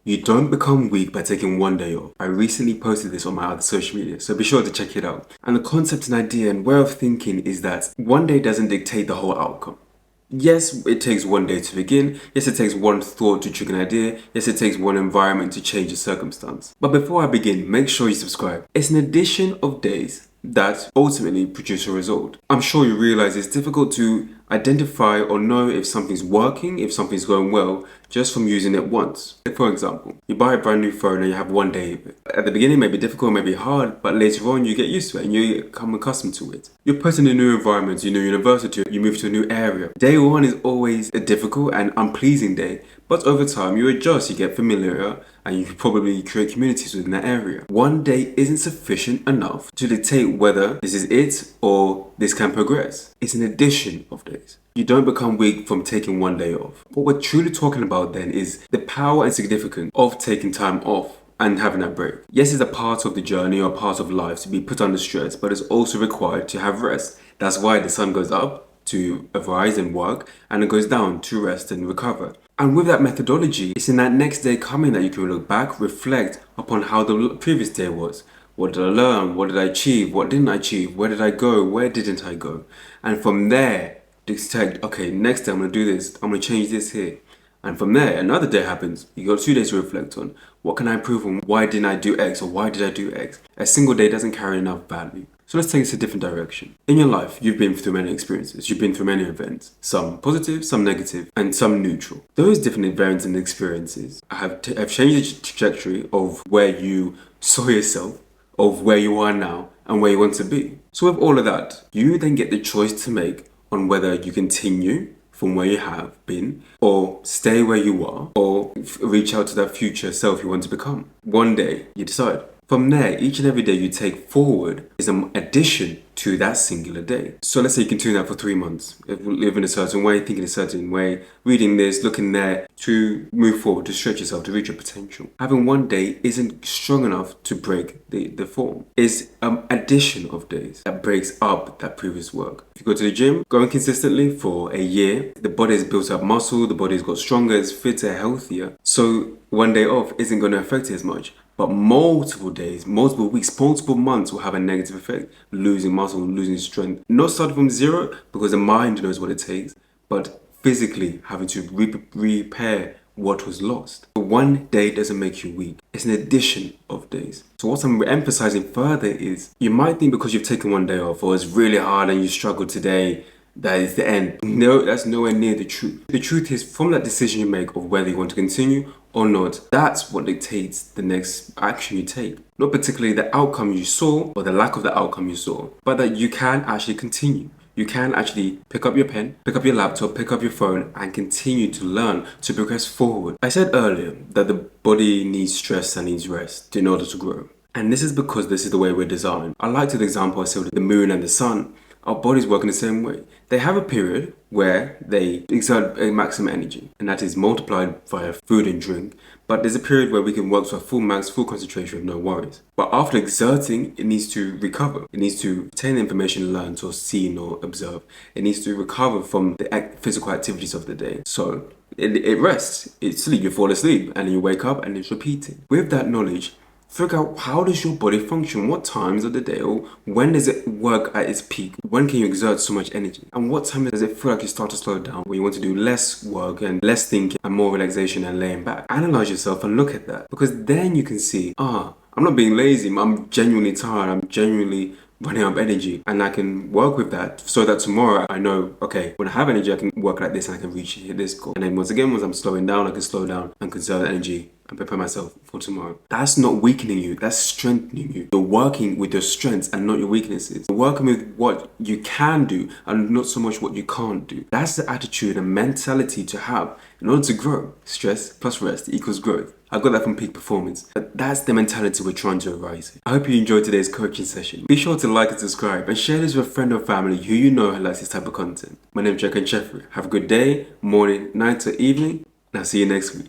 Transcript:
You don't become weak by taking one day off. I recently posted this on my other social media, so be sure to check it out. And the concept and idea and way of thinking is that one day doesn't dictate the whole outcome. Yes, it takes one day to begin. Yes, it takes one thought to trigger an idea. Yes, it takes one environment to change a circumstance. But before I begin, make sure you subscribe. It's an addition of days that ultimately produce a result. I'm sure you realize it's difficult to identify or know if something's working, if something's going well, just from using it once. For example, you buy a brand new phone and you have one day of it. At the beginning, it may be difficult, it may be hard, but later on you get used to it and you become accustomed to it. You're put in a new environment, your new university, you move to a new area. Day one is always a difficult and unpleasing day, but over time you adjust, you get familiar, and you can probably create communities within that area. One day isn't sufficient enough to dictate whether this is it or this can progress. It's an addition of days. You don't become weak from taking one day off. What we're truly talking about then is the power and significance of taking time off and having that break. Yes, it's a part of the journey or part of life to be put under stress, but it's also required to have rest. That's why the sun goes up to arise and work, and it goes down to rest and recover. And with that methodology, it's in that next day coming that you can look back, reflect upon how the previous day was. What did I learn? What did I achieve? What didn't I achieve? Where did I go? Where didn't I go? And from there, decide, okay, next day I'm going to do this. I'm going to change this here. And from there, another day happens. You got 2 days to reflect on. What can I improve on? Why didn't I do X or why did I do X? A single day doesn't carry enough value. So let's take this a different direction. In your life, you've been through many experiences. You've been through many events. Some positive, some negative, and some neutral. Those different events and experiences have changed the trajectory of where you saw yourself, of where you are now, and where you want to be. So with all of that, you then get the choice to make on whether you continue from where you have been, or stay where you are, or reach out to that future self you want to become. One day, you decide. From there, each and every day you take forward is an addition to that singular day. So let's say you continue that for 3 months, live in a certain way, think in a certain way, reading this, looking there, to move forward, to stretch yourself, to reach your potential. Having one day isn't strong enough to break the form. It's an addition of days that breaks up that previous work. If you go to the gym, going consistently for a year, the body has built up muscle, the body's got stronger, it's fitter, healthier. So one day off isn't going to affect it as much. But multiple days, multiple weeks, multiple months will have a negative effect. Losing muscle, losing strength. Not starting from zero because the mind knows what it takes, but physically having to repair what was lost. But one day doesn't make you weak. It's an addition of days. So what I'm emphasizing further is you might think because you've taken one day off or it's really hard and you struggled today, that is the end. No, that's nowhere near the truth. The truth is from that decision you make of whether you want to continue or not, that's what dictates the next action you take. Not particularly the outcome you saw or the lack of the outcome you saw, but that you can actually continue. You can actually pick up your pen, pick up your laptop, pick up your phone and continue to learn, to progress forward. I said earlier that the body needs stress and needs rest in order to grow. And this is because this is the way we're designed. I liked the example I said with the moon and the sun. Our bodies work in the same way. They have a period where they exert a maximum energy, and that is multiplied via food and drink. But there's a period where we can work to a full max, full concentration with no worries. But after exerting, it needs to recover. It needs to retain the information learned or seen or observed. It needs to recover from the physical activities of the day. So it rests, it's sleep, you fall asleep, and then you wake up and it's repeating. With that knowledge, figure out how does your body function, what times of the day, or when does it work at its peak, when can you exert so much energy, and what time does it feel like you start to slow down, when you want to do less work and less thinking and more relaxation and laying back. Analyze yourself and look at that, because then you can see, I'm not being lazy, I'm genuinely tired, I'm genuinely running out of energy, and I can work with that so that tomorrow I know, okay, when I have energy I can work like this and I can reach this goal. And then once I'm slowing down, I can slow down and conserve energy and prepare myself for tomorrow. That's not weakening you, that's strengthening you. You're working with your strengths and not your weaknesses. You're working with what you can do and not so much what you can't do. That's the attitude and mentality to have in order to grow. Stress plus rest equals growth. I got that from Peak Performance. But that's the mentality we're trying to arise in. I hope you enjoyed today's coaching session. Be sure to like and subscribe and share this with a friend or family who you know who likes this type of content. My name is Kanchefu. Have a good day, morning, night or evening, and I'll see you next week.